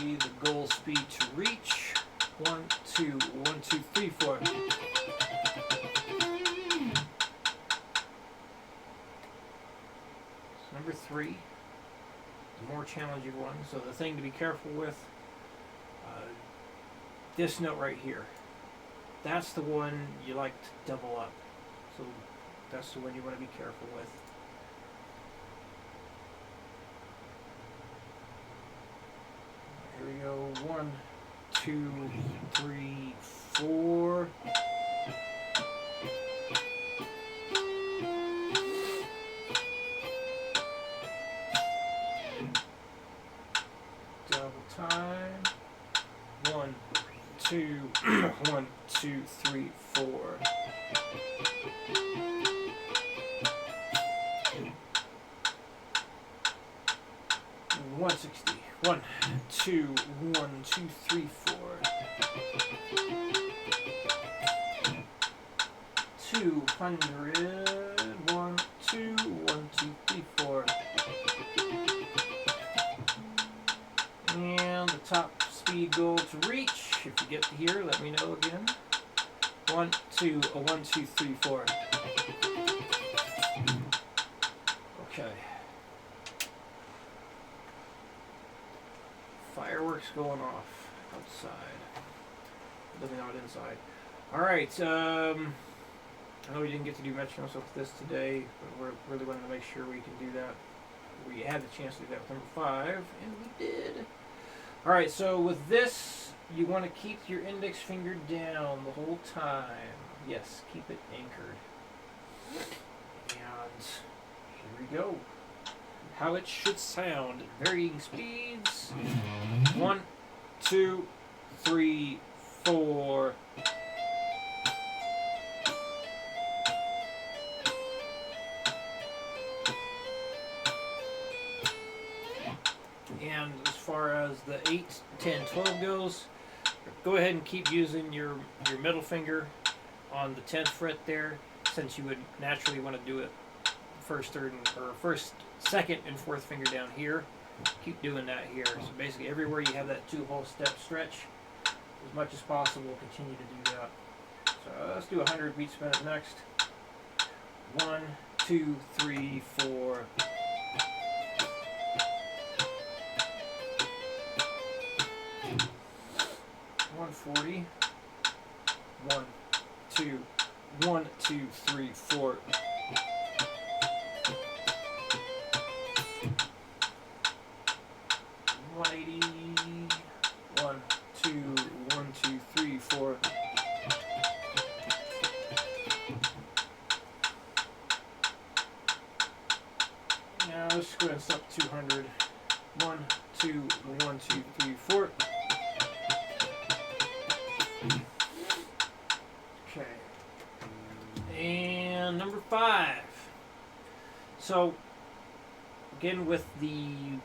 be the goal speed to reach. 1, 2, 1, 2, 3, 4. Number 3, the more challenging one. So the thing to be careful with, this note right here. That's the one you like to double up. So that's the one you want to be careful with. Here we go. 1, 2, 3, 4. Double time. 1, 2, 1, 2, 3, 4. 160. 1, 2, 1, 2, 3, 4. 200. 1, 2, 1, 2, 3, 4. And the top speed goal to reach. If you get to here, let me know again. 1, 2, 1, 2, 3, 4. Okay. Fireworks going off outside. Living out inside. Alright, I know we didn't get to do metronomes with this today, but we're really wanting to make sure we can do that. We had the chance to do that with number 5, and we did. Alright, so with this, you want to keep your index finger down the whole time. Yes, keep it anchored. And here we go. How it should sound at varying speeds. 1, 2, 3, 4. And as far as the 8, 10, 12 goes, go ahead and keep using your middle finger on the 10th fret there, since you would naturally want to do it first, third, or first, second, and fourth finger down here. Keep doing that here. So basically everywhere you have that 2 whole step stretch, as much as possible, continue to do that. So let's do 100 beats per minute next. 1, 2, 3, 4. 140. 1, 2, 1, 2, 3, 4. 180. 1, 2, 1, 2, 3, 4. 'Let's go ahead and stop 200. 1, 2, 1, 2, 3, 4. Okay. And number 5. So, again with the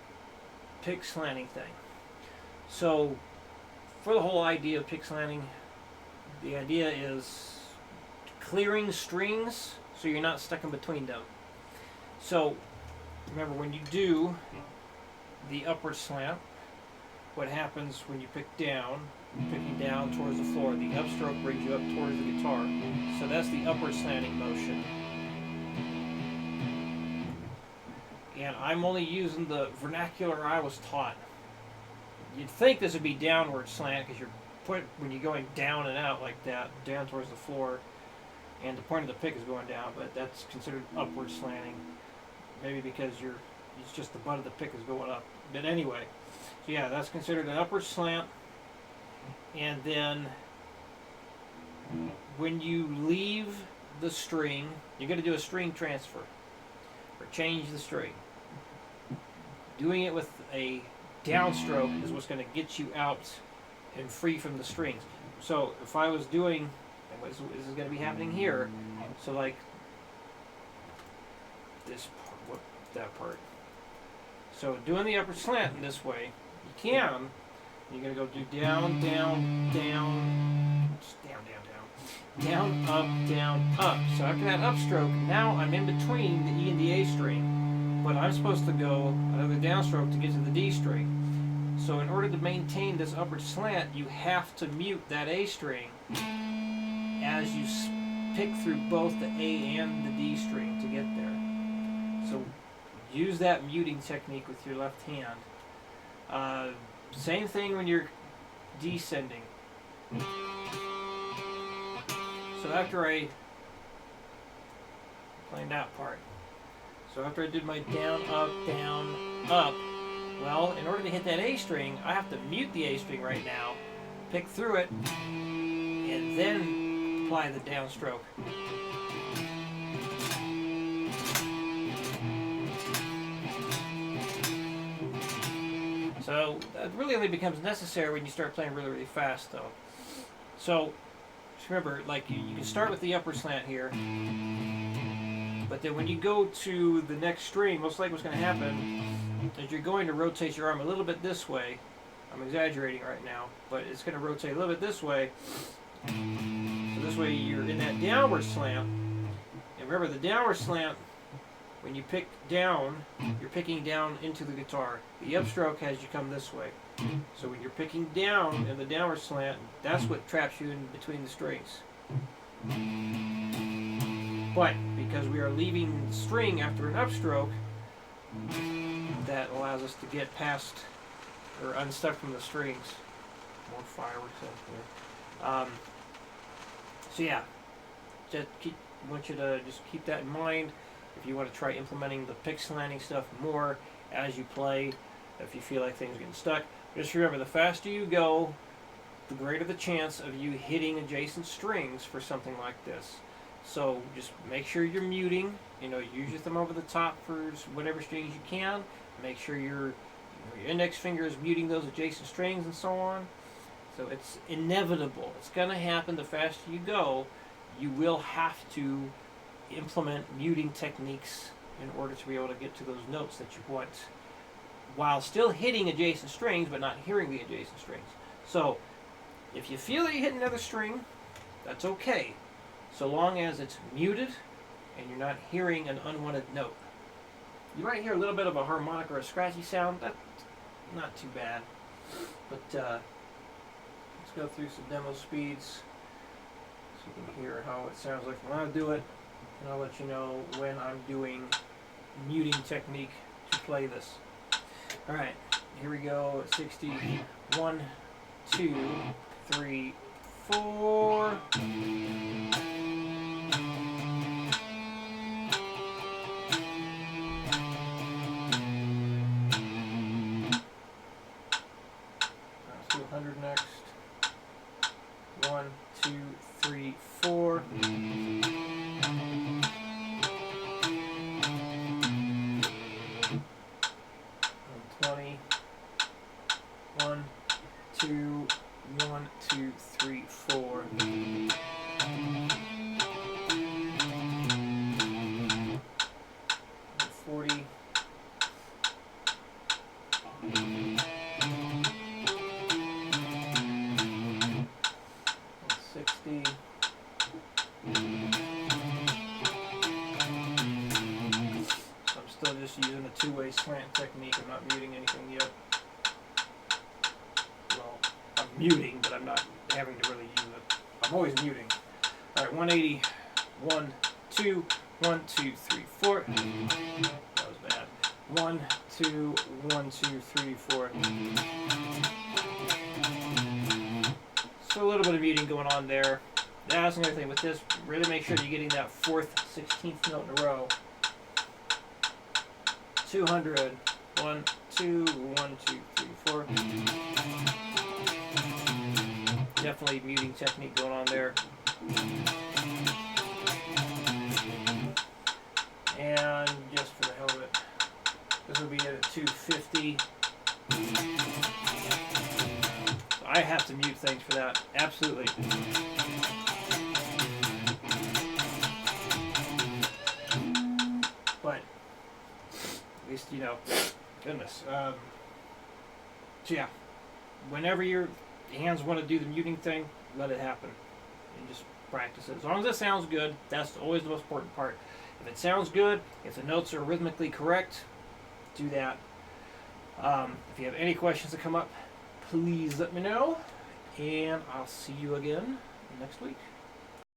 pick slanting thing. So, for the whole idea of pick slanting, the idea is clearing strings so you're not stuck in between them. So, remember when you do the upward slant, what happens when you pick down, picking down towards the floor, the upstroke brings you up towards the guitar. So that's the upward slanting motion. And I'm only using the vernacular I was taught. You'd think this would be downward slant because when you're going down and out like that, down towards the floor, and the point of the pick is going down, but that's considered upward slanting. Maybe because it's just the butt of the pick is going up. But anyway, so yeah, that's considered an upward slant. And then when you leave the string, you're going to do a string transfer or change the string. Doing it with a downstroke is what's going to get you out and free from the strings. So if I was doing, and this is going to be happening here, so like this part, that part. So doing the upward slant in this way, you can. You're going to go do down, down, down, just down, down, down, down, up, down, up. So after that upstroke, now I'm in between the E and the A string, but I'm supposed to go another downstroke to get to the D string. So in order to maintain this upward slant, you have to mute that A string as you pick through both the A and the D string to get there. So use that muting technique with your left hand. Same thing when you're descending. So after I playing that part. So after I did my down, up, well, in order to hit that A string, I have to mute the A string right now, pick through it, and then apply the downstroke. So that really only becomes necessary when you start playing really, really fast, though. So just remember, like you can start with the upward slant here, but then when you go to the next string, most likely what's going to happen is you're going to rotate your arm a little bit this way. I'm exaggerating right now, but it's going to rotate a little bit this way. So this way you're in that downward slant. And remember, the downward slant, when you pick down, you're picking down into the guitar. The upstroke has you come this way. So when you're picking down in the downward slant, that's what traps you in between the strings. But because we are leaving the string after an upstroke, that allows us to get past or unstuck from the strings. More fireworks up here. So yeah, I want you to just keep that in mind if you want to try implementing the pick slanting stuff more as you play. If you feel like things are getting stuck, just remember, the faster you go, the greater the chance of you hitting adjacent strings for something like this. So just make sure you're muting. Use your thumb over the top for whatever strings you can. Make sure your index finger is muting those adjacent strings and so on. So it's inevitable. It's going to happen. The faster you go, you will have to implement muting techniques in order to be able to get to those notes that you want, while still hitting adjacent strings but not hearing the adjacent strings. So if you feel that you hit another string, that's okay, so long as it's muted and you're not hearing an unwanted note. You might hear a little bit of a harmonic or a scratchy sound. That's not too bad. But let's go through some demo speeds so you can hear how it sounds like when I do it, and I'll let you know when I'm doing muting technique to play this. Alright, here we go at 60. 1, 2, 3, 4. Let's do 100 next. 1, 2, 3, 4. 20. 1, 2, 1, 2, 3, 4. 40. 60. I'm still just using a two-way slant technique. I'm not muting anything yet. Well, I'm muting, but I'm not having to really use it. I'm always muting. Alright, 180. 1, 2, 1, 2, 3, 4. That was bad. 1, 2, 1, 2, 3, 4. So a little bit of muting going on there. That's another thing with this. Really make sure you're getting that 4th, 16th note in a row. 200. 1, 2, 1, 2, 3, 4. Definitely muting technique going on there. And just for the hell of it, this will be at 250. So I have to mute things for that. Absolutely. But at least, goodness. So yeah, whenever your hands want to do the muting thing, let it happen. And just practice it. As long as it sounds good, that's always the most important part. If it sounds good, if the notes are rhythmically correct, do that. If you have any questions that come up, please let me know, and I'll see you again next week.